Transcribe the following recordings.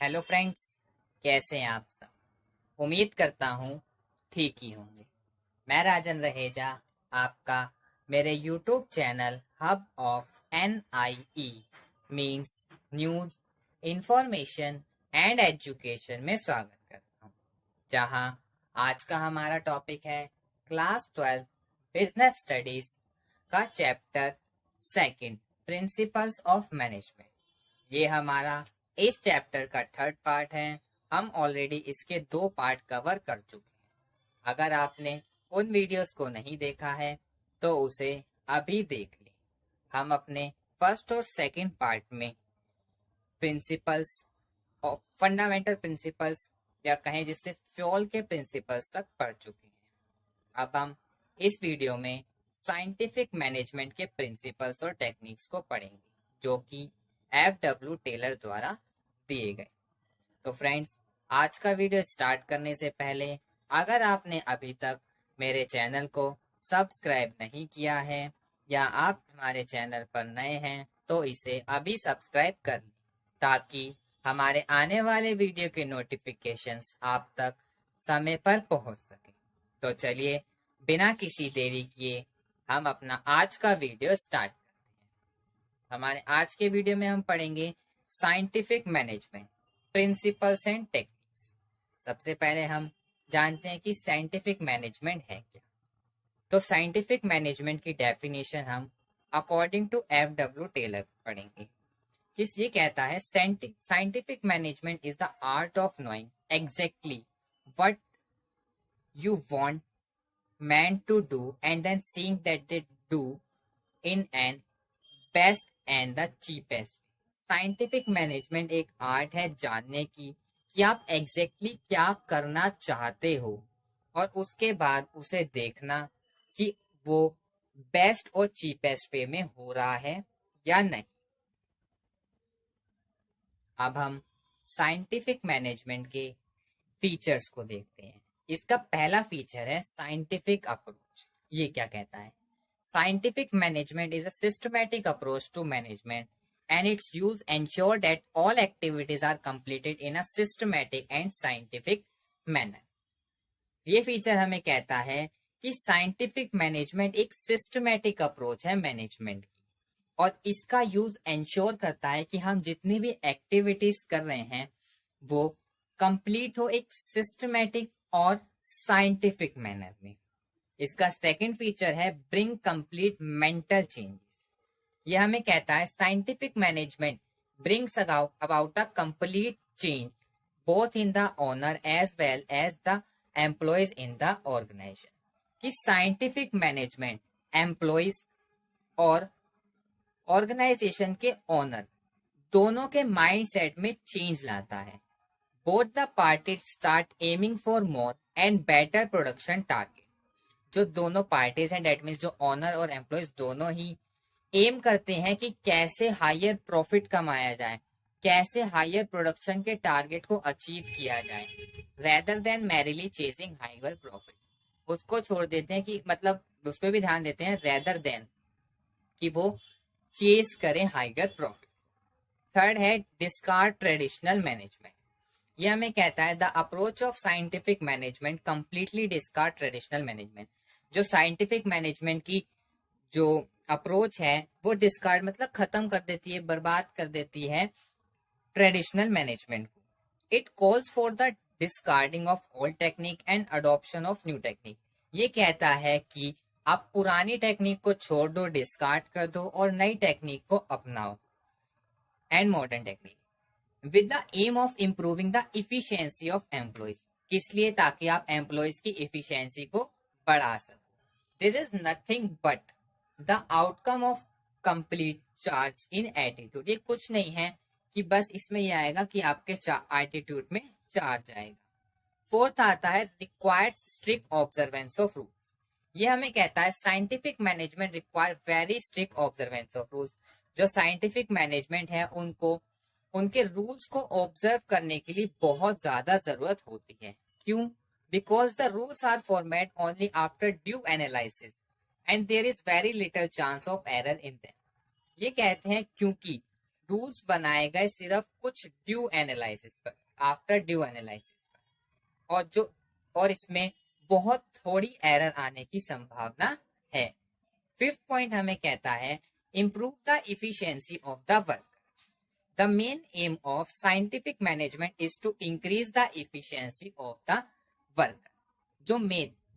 Hello friends, कैसे हैं आप सब। उम्मीद करता हूँ ठीक ही होंगे। मैं राजन रहेजा, आपका मेरे YouTube channel hub of NIE means news, information and education में स्वागत करता हूँ, जहाँ आज का हमारा टॉपिक है क्लास 12 बिजनेस स्टडीज का chapter second, principles of management. ये हमारा इस चैप्टर का थर्ड पार्ट है। हम ऑलरेडी इसके 2 पार्ट कवर कर चुके हैं। अगर आपने उन वीडियोस को नहीं देखा है तो उसे अभी देख लें। हम अपने फर्स्ट और सेकंड पार्ट में प्रिंसिपल्स और फंडामेंटल प्रिंसिपल्स या कहें जिससे फ्यूल के प्रिंसिपल्स तक पढ़ चुके हैं। अब हम इस वीडियो में साइंटिफिक मैनेजमेंट के प्रिंसिपल्स और टेक्निक्स को पढ़ेंगे, जो कि FW टेलर द्वारा दिए गए। तो फ्रेंड्स, आज का वीडियो स्टार्ट करने से पहले अगर आपने अभी तक मेरे चैनल को सब्सक्राइब नहीं किया है या आप हमारे चैनल पर नए हैं तो इसे अभी सब्सक्राइब कर लें, ताकि हमारे आने वाले वीडियो के नोटिफिकेशंस आप तक समय पर पहुंच सके। तो चलिए बिना किसी देरी किए हम अपना आज का वीडियो स्टार्ट करते हैं। हमारे आज के वीडियो में हम पढ़ेंगे scientific management, principles and techniques. सबसे पहले हम जानते हैं कि साइंटिफिक मैनेजमेंट है क्या। तो साइंटिफिक मैनेजमेंट की डेफिनेशन हम अकॉर्डिंग टू FW टेलर पढ़ेंगे। किस ये कहता है, scientific management is the art of knowing exactly what you want man to do and then seeing that they do in an best and the cheapest way। Scientific management एक art है जानने की कि आप एग्जैक्टली क्या करना चाहते हो और उसके बाद उसे देखना कि वो बेस्ट और चीपेस्ट वे में हो रहा है या नहीं। अब हम साइंटिफिक मैनेजमेंट के फीचर्स को देखते हैं। इसका पहला फीचर है साइंटिफिक अप्रोच। ये क्या कहता है, scientific management is a systematic approach to management and its use ensure that all activities are completed in a systematic and scientific manner. ये फीचर हमें कहता है कि साइंटिफिक मैनेजमेंट एक सिस्टमैटिक अप्रोच है मैनेजमेंट की, और इसका यूज एंश्योर करता है कि हम जितनी भी एक्टिविटीज कर रहे हैं वो कंप्लीट हो एक सिस्टमैटिक और साइंटिफिक मैनर में। इसका सेकंड फीचर है ब्रिंग कंप्लीट मेंटल चेंजेस। यह हमें कहता है scientific management brings about a complete change both in the owner as well as the employees in the organisation. कि साइंटिफिक मैनेजमेंट एम्प्लॉयज और ऑर्गेनाइजेशन के ओनर दोनों के माइंड सेट में चेंज लाता है। Both the parties start aiming for more and better production target. जो दोनों पार्टीज हैं, डेट मीन्स जो ओनर और एम्प्लॉयज दोनों ही एम करते हैं कि कैसे हायर प्रॉफिट कमाया जाए, कैसे हायर प्रोडक्शन के टारगेट को अचीव किया जाए, rather than merely chasing higher profit. उसको छोड़ देते हैं कि मतलब उस पर भी ध्यान देते हैं रेदर देन कि वो चेस करें हायर प्रॉफिट। थर्ड है डिस्कार्ड ट्रेडिशनल मैनेजमेंट। यह हमें कहता है the approach of scientific management completely discard traditional management. जो साइंटिफिक मैनेजमेंट की जो अप्रोच है वो डिस्कार्ड मतलब खत्म कर देती है, बर्बाद कर देती है ट्रेडिशनल मैनेजमेंट को। It calls for the discarding of old technique and adoption of new technique. ये कहता है कि आप पुरानी टेक्निक को छोड़ दो, डिस्कार्ड कर दो और नई टेक्निक को अपनाओ and modern technique with the aim of improving the efficiency of employees. किस लिए, ताकि आप एम्प्लॉयज की इफिशियंसी को बढ़ा सको। This is nothing but the outcome of complete charge in attitude. ये कुछ नहीं है कि बस इसमें यह आएगा कि आपके एटीट्यूड में चार्ज आएगा। फोर्थ आता है required strict observance of rules. ये हमें कहता है scientific management require very strict observance of rules. जो साइंटिफिक मैनेजमेंट है उनको उनके रूल्स को ऑब्जर्व करने के लिए बहुत ज्यादा जरूरत होती है। क्यों? Because the rules are format only after due analysis and there is very little chance of error in them. ये कहते हैं क्योंकि रूल्स बनाए गए सिर्फ कुछ ड्यू एनालिसिस पर, आफ्टर ड्यू एनालिसिस पर, और इसमें बहुत थोड़ी एरर आने की संभावना है। फिफ्थ पॉइंट हमें कहता है improve the efficiency of the work. The main aim of scientific management is to increase the efficiency of the work.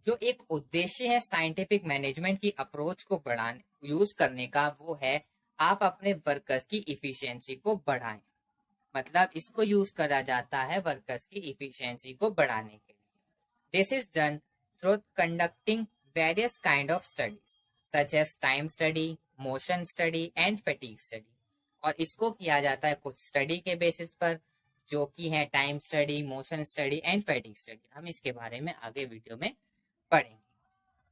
जो एक उद्देश्य है साइंटिफिक मैनेजमेंट की अप्रोच को बढ़ाने यूज करने का, वो है आप अपने वर्कर्स की इफिशियंसी को बढ़ाएं। मतलब इसको यूज करा जाता है वर्कर्स की इफिशियंसी को बढ़ाने के लिए। This is done through conducting various kind of studies such as time study, motion study and fatigue study. और इसको किया जाता है कुछ स्टडी के बेसिस पर, जो कि है time study, motion study and fatigue study. हम इसके बारे में आगे वीडियो में पढ़ेंगे।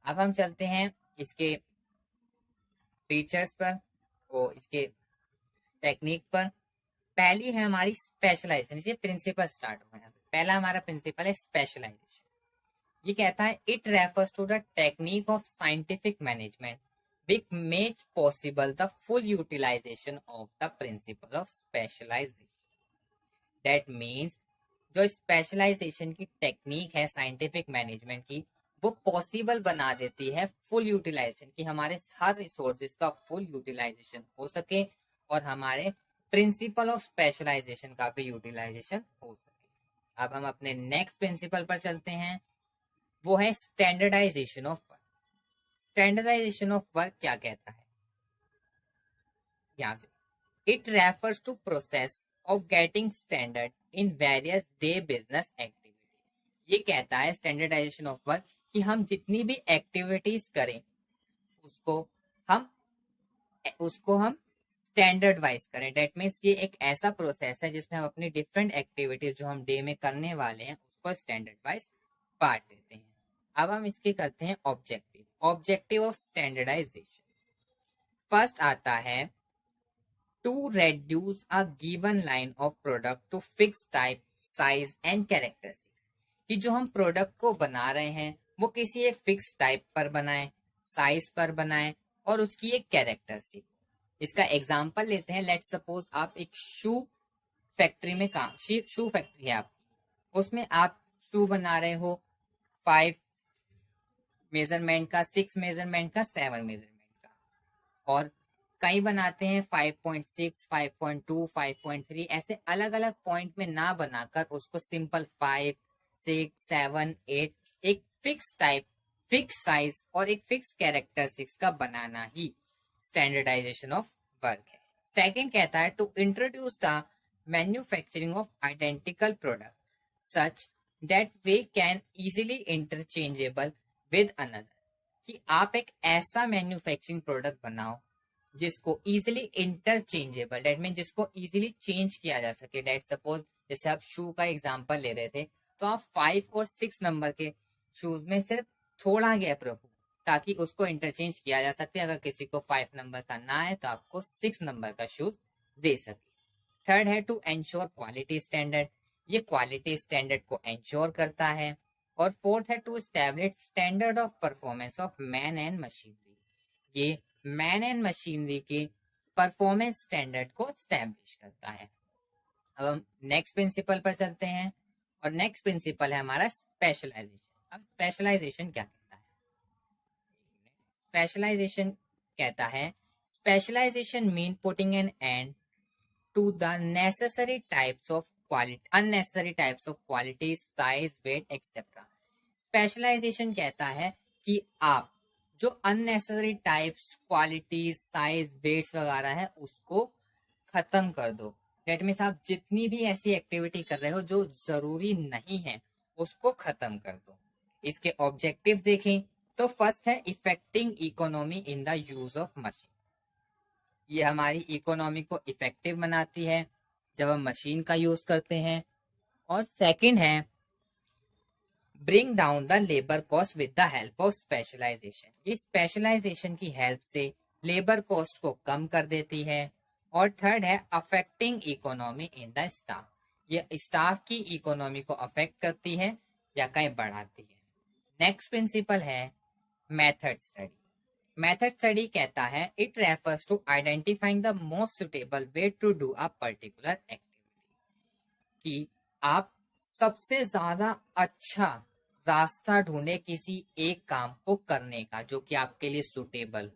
अब हम चलते हैं इसके फीचर्स पर और इसके टेक्निक पर। पहली है हमारी स्पेशलाइजेशन। इसके प्रिंसिपल स्टार्ट हो गया। पहला हमारा प्रिंसिपल है स्पेशलाइजेशन। ये कहता है it refers to the technique of scientific management which make possible the full utilisation of the principle of specialisation. That means जो स्पेशलाइजेशन की टेक्निक है साइंटिफिक मैनेजमेंट की, वो पॉसिबल बना देती है फुल यूटिलाइजेशन की, हमारे हर रिसोर्सेज का फुल यूटिलाइजेशन हो सके और हमारे प्रिंसिपल ऑफ स्पेशलाइजेशन का भी यूटिलाइजेशन हो सके। अब हम अपने नेक्स्ट प्रिंसिपल पर चलते हैं, वो है standardisation of work. Standardisation of work क्या कहता है? यहां से it refers to process of getting standard in various day business activities. ये कहता है स्टैंडर्डाइजेशन ऑफ वर्क कि हम जितनी भी एक्टिविटीज करें उसको हम स्टैंडर्ड वाइज करें। डेट मीन्स ये एक ऐसा प्रोसेस है जिसमें हम अपनी डिफरेंट एक्टिविटीज जो हम डे में करने वाले हैं उसको स्टैंडर्ड वाइज बांट देते हैं। अब हम इसके करते हैं ऑब्जेक्टिव ऑफ स्टैंडर्डाइजेशन। फर्स्ट आता है to reduce a given line of product to fix type, size and characteristics. कि जो हम प्रोडक्ट को बना रहे हैं वो किसी एक फिक्स टाइप पर बनाए, साइज पर बनाए और उसकी एक कैरेक्टरिस्टिक। इसका एग्जांपल लेते हैं। लेट्स सपोज आप एक शू फैक्ट्री में शू फैक्ट्री है आपकी, उसमें आप शू बना रहे हो 5 मेजरमेंट का, 6 मेजरमेंट का, 7 मेजरमेंट का, और कई बनाते हैं 5.6, 5.2, 5.3, ऐसे अलग अलग पॉइंट में ना बनाकर उसको सिंपल 5, 6, 7, 8 एक फिक्स टाइप, फिक्स साइज और एक फिक्स कैरेक्टरिस्टिक्स का बनाना ही स्टैंडर्डाइजेशन ऑफ वर्क है। सेकंड कहता है to introduce the manufacturing of identical product such that they can easily interchangeable with another. कि आप एक ऐसा मैन्युफैक्चरिंग प्रोडक्ट बनाओ जिसको इजीली इंटरचेंजेबल, दैट मीन जिसको इजीली चेंज किया जा सके। दैट सपोज जैसे आप शू का एग्जांपल ले रहे थे, तो आप 5 और 6 नंबर के शूज में सिर्फ थोड़ा गैप रखो ताकि उसको इंटरचेंज किया जा सके। अगर किसी को 5 नंबर का ना है तो आपको 6 नंबर का शूज दे सके। थर्ड है टू एंश्योर क्वालिटी स्टैंडर्ड। ये क्वालिटी स्टैंडर्ड को एंश्योर करता है। और फोर्थ है to establish standard of performance of man and machinery. ये मैन एंड मशीनरी के परफॉर्मेंस स्टैंडर्ड को स्टैब्लिश करता है। अब हम नेक्स्ट प्रिंसिपल पर चलते हैं और नेक्स्ट प्रिंसिपल है हमारा स्पेशलाइजेशन। अब स्पेशलाइजेशन क्या कहता है? स्पेशलाइजेशन कहता है specialisation mean putting an end to the necessary types of quality, unnecessary types of quality, size, weight etcetera. Specialisation कहता है कि आप जो unnecessary types, qualities, size, weights वगैरह है उसको खत्म कर दो। डेट मीन्स आप जितनी भी ऐसी एक्टिविटी कर रहे हो जो जरूरी नहीं है उसको खत्म कर दो। इसके ऑब्जेक्टिव देखें तो फर्स्ट है effecting economy in the use of machine. ये हमारी इकोनॉमी को इफेक्टिव बनाती है जब हम मशीन का यूज करते हैं। और सेकंड है bring down the labour cost with the help of specialisation. ये स्पेशलाइजेशन की हेल्प से लेबर कॉस्ट को कम कर देती है। और थर्ड है affecting economy in the staff. ये स्टाफ की इकोनॉमी को अफेक्ट करती है या कहीं बढ़ाती है। नेक्स्ट प्रिंसिपल है मेथड स्टडी। मेथड स्टडी कहता है it refers to identifying the most suitable way to do a particular activity, कि आप सबसे ज्यादा अच्छा रास्ता ढूंढे किसी एक काम को करने का जो कि आपके लिए suitable.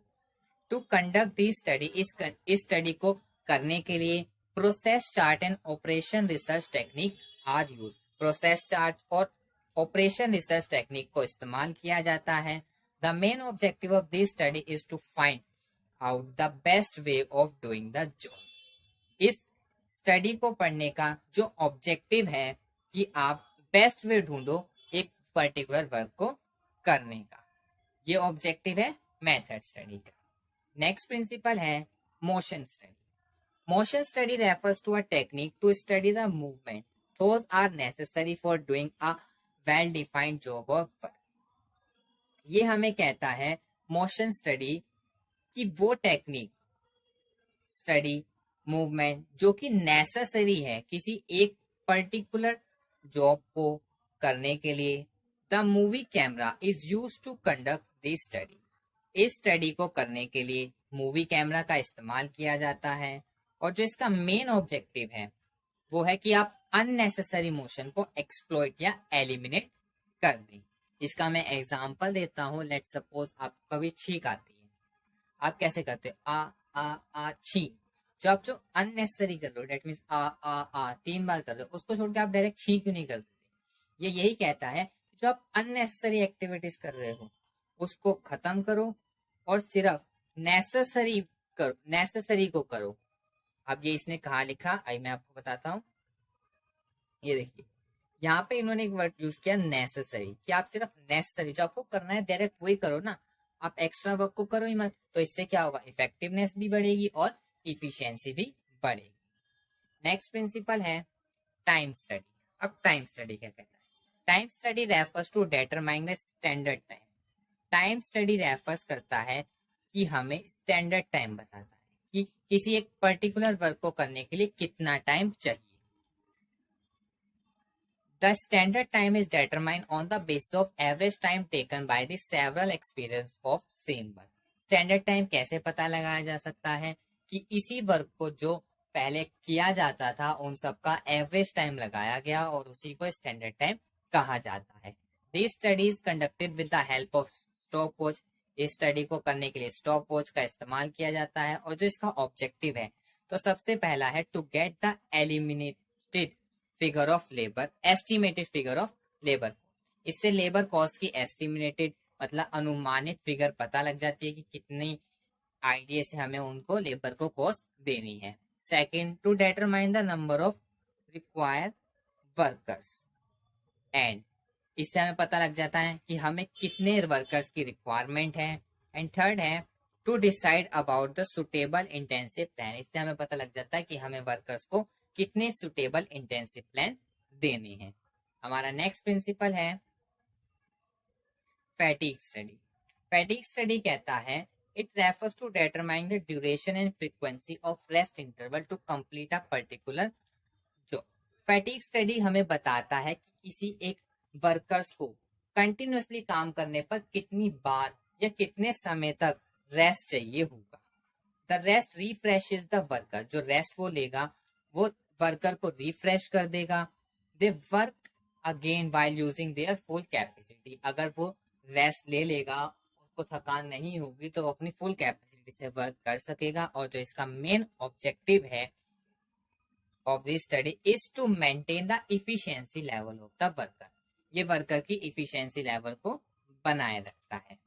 To conduct this study, इस स्टडी को करने के लिए process chart and operation research technique are use. Process chart और ऑपरेशन रिसर्च टेक्निक को इस्तेमाल किया जाता है। The main objective of this study is to find out the best way of doing the job. इस स्टडी को पढ़ने का जो ऑब्जेक्टिव है कि आप बेस्ट वे ढूंढो एक पर्टिकुलर वर्क को करने का, ये ऑब्जेक्टिव है मेथड स्टडी का। नेक्स्ट प्रिंसिपल है motion study. Motion study refers to a technique to study the movement those are necessary for doing a well defined job or work। ये हमें कहता है मोशन स्टडी कि वो टेक्निक स्टडी मूवमेंट जो कि नेसेसरी है किसी एक पर्टिकुलर जॉब को करने के लिए। The movie camera is use to conduct this study. इस स्टडी को करने के लिए मूवी कैमरा का इस्तेमाल किया जाता है और जो इसका मेन ऑब्जेक्टिव है वो है कि आप अननेसेसरी मोशन को एक्सप्लॉइट या एलिमिनेट कर दें। इसका मैं एग्जांपल देता हूं। लेट सपोज आपको कभी छींक आती है, आप कैसे करते हो? आ छींक। जो अननेसेसरी कर रहे हो, डेट मीन्स आ 3 बार कर रहे हो, उसको छोड़ के आप डायरेक्ट छींक क्यों नहीं कर देते? ये यही कहता है जो आप अननेसेसरी एक्टिविटीज कर रहे हो उसको खत्म करो और सिर्फ नेसेसरी को करो। अब ये इसने कहा लिखा, आई मैं आपको बताता हूँ। ये देखिए यहाँ पे इन्होंने एक वर्ड यूज किया नेसेसरी, कि आप सिर्फ नेसेसरी जो आपको करना है डायरेक्ट वही करो ना, आप एक्स्ट्रा वर्क को करो ही मत। तो इससे क्या होगा, इफेक्टिवनेस भी बढ़ेगी और इफिशियंसी भी बढ़ेगी। नेक्स्ट प्रिंसिपल है टाइम स्टडी। अब टाइम स्टडी क्या कहता है? Time study refers to determine the standard time. Time study refers करता है कि हमें स्टैंडर्ड टाइम बताता है कि किसी एक पर्टिकुलर वर्क को करने के लिए कितना टाइम चाहिए। The standard time is determined on the basis of average time taken by the several experience of same work। Standard time कैसे पता लगाया जा सकता है कि इसी वर्क को जो पहले किया जाता था उन सबका एवरेज टाइम लगाया गया और उसी को स्टैंडर्ड टाइम कहा जाता है। This study is conducted with the help of stopwatch। इस स्टडी को करने के लिए स्टॉप वॉच का इस्तेमाल किया जाता है और जो इसका ऑब्जेक्टिव है तो सबसे पहला है to get the eliminated figure of labour, estimated figure of labour cost. इससे लेबर कॉस्ट की एस्टिमेटेड मतलब अनुमानित फिगर पता लग जाती है कि कितनी आइडिया से हमें उनको लेबर को कॉस्ट देनी है। Second, to determine the number of required workers and, इससे हमें पता लग जाता है कि हमें कितने वर्कर्स की रिक्वायरमेंट है। एंड थर्ड है to decide about the suitable incentive plan. इससे हमें पता लग जाता है कि हमें वर्कर्स को कितने सुटेबल इंटेंसिव प्लान देने हैं। हमारा नेक्स्ट प्रिंसिपल है फैटिग स्टडी। फैटिग स्टडी कहता है it refers to determine the duration and frequency of rest interval to complete a particular job. Fatigue study हमें बताता है कि किसी एक वर्कर्स को कंटिन्यूअसली काम करने पर कितनी बार या कितने समय तक रेस्ट चाहिए होगा। The rest refreshes the worker. जो रेस्ट वो लेगा वो वर्कर को रिफ्रेश कर देगा। They work again while using their full capacity. अगर वो रेस्ट ले लेगा, उसको थकान नहीं होगी तो वो अपनी फुल कैपेसिटी से वर्क कर सकेगा। और जो इसका मेन ऑब्जेक्टिव है of this study is to maintain the efficiency level of the worker. ये वर्कर की इफिशियंसी लेवल को बनाए रखता है।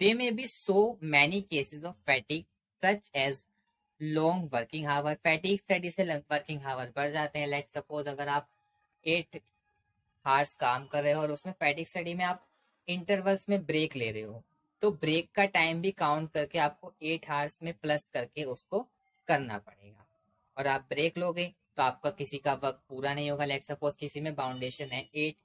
They may be so many cases of fatigue such as long working hour. Fatigue study से working hour बढ़ जाते हैं। लेट सपोज अगर आप 8 आवर्स काम कर रहे हो और उसमें फैटिग स्टडी में आप इंटरवल्स में ब्रेक ले रहे हो तो ब्रेक का टाइम भी काउंट करके आपको 8 आवर्स में प्लस करके उसको करना पड़ेगा। और आप ब्रेक लोगे तो आपका किसी का वर्क पूरा नहीं होगा। लेट सपोज किसी में बाउंडेशन है 8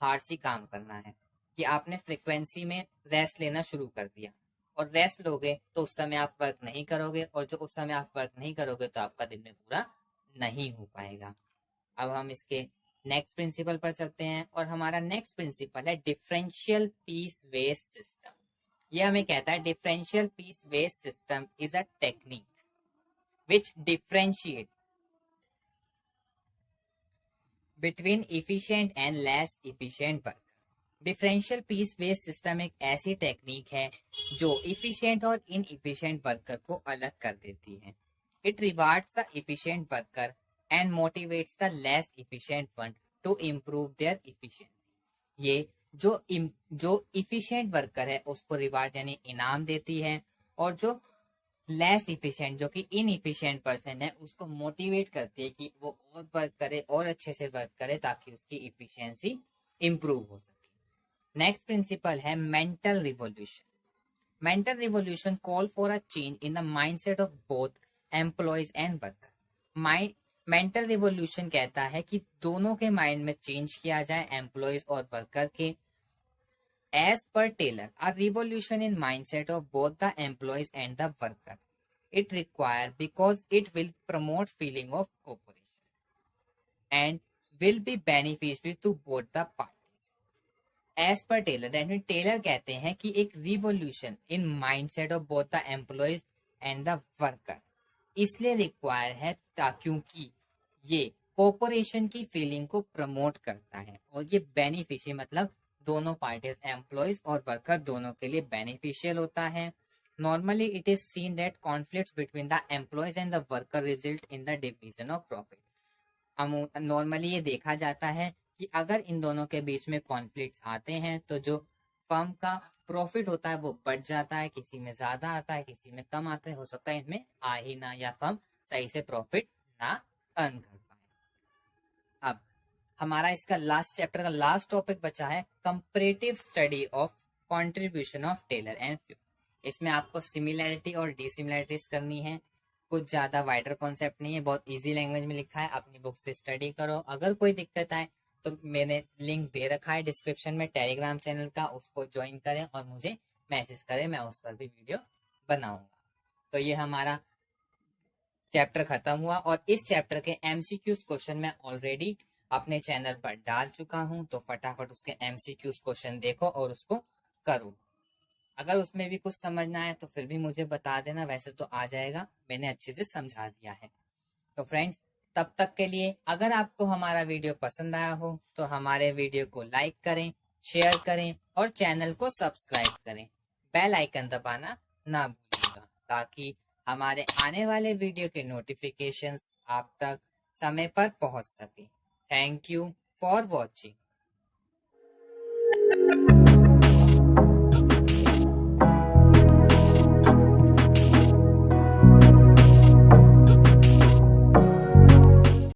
आवर्स ही काम करना है, कि आपने फ्रिक्वेंसी में रेस्ट लेना शुरू कर दिया और रेस्ट लोगे तो उस समय आप वर्क नहीं करोगे और जो उस समय आप वर्क नहीं करोगे तो आपका दिन में पूरा नहीं हो पाएगा। अब हम इसके नेक्स्ट प्रिंसिपल पर चलते हैं और हमारा नेक्स्ट प्रिंसिपल है डिफरेंशियल पीस वेस्ट सिस्टम। ये हमें कहता है differential piece based system is a technique which differentiate between efficient and less efficient work. Differential piece based system एक ऐसी टेक्निक है जो इफिशिएंट और इनइफिशिएंट वर्कर को अलग कर देती है। It rewards the efficient worker and motivates the less efficient one two improve their efficiency. ये जो इफिशिएंट वर्कर है उसको रिवार्ड यानी इनाम देती है, और जो लेस इफिशिएंट जो कि इनइफिशिएंट पर्सन है उसको मोटिवेट करती है कि वो और वर्क करे और अच्छे से वर्क करे ताकि उसकी इफिशिएंसी इंप्रूव हो सके। नेक्स्ट प्रिंसिपल है mental revolution. Mental revolution call for a change in the mindset of both employees and worker. Mental revolution कहता है कि दोनों के माइंड में चेंज किया जाए, एम्प्लॉयज और वर्कर के। As per Taylor, a revolution in mindset of both the employees and the worker. It required because it will promote feeling of cooperation and will be beneficial to both the parties. As per Taylor, that means Taylor कहते हैं कि एक revolution in mindset of both the employees and the worker इसलिए require है क्योंकि ये cooperation की feeling को प्रमोट करता है, और ये बेनिफिशियल मतलब दोनों पार्टीज एम्प्लॉयज और वर्कर दोनों के लिए बेनिफिशियल होता है। Normally it is seen that conflicts between the employees and the worker result in the division of profit. Normally ये देखा जाता है कि अगर इन दोनों के बीच में कॉन्फ्लिक्ट्स आते हैं तो जो फर्म का प्रॉफिट होता है वो बढ़ जाता है, किसी में ज्यादा आता है किसी में कम आता है, हो सकता है इनमें आ ही ना या फर्म सही से प्रॉफिट ना अर्न कर पाए। अब हमारा इसका लास्ट चैप्टर का लास्ट टॉपिक बचा है comparative study of contribution of Taylor and Fayol. इसमें आपको सिमिलैरिटी और डिसिमिलैरिटीज करनी है, कुछ ज्यादा वाइडर कॉन्सेप्ट नहीं है, बहुत इजी लैंग्वेज में लिखा है, अपनी बुक से स्टडी करो। अगर कोई दिक्कत आए तो मैंने लिंक दे रखा है डिस्क्रिप्शन में टेलीग्राम चैनल का, उसको ज्वाइन करें और मुझे मैसेज करें, मैं उस पर भी वीडियो बनाऊंगा। तो ये हमारा चैप्टर खत्म हुआ, और इस चैप्टर के एमसीक्यूज क्वेश्चन मैं ऑलरेडी अपने चैनल पर डाल चुका हूं, तो फटाफट उसके एमसीक्यूज क्वेश्चन देखो और उसको करो। अगर उसमें भी कुछ समझना है तो फिर भी मुझे बता देना, वैसे तो आ जाएगा, मैंने अच्छे से समझा दिया है। तो फ्रेंड्स तब तक के लिए अगर आपको हमारा वीडियो पसंद आया हो तो हमारे वीडियो को लाइक करें, शेयर करें और चैनल को सब्सक्राइब करें। बेल आइकन दबाना ना भूलिएगा ताकि हमारे आने वाले वीडियो के नोटिफिकेशंस आप तक समय पर पहुंच सके। Thank you for watching.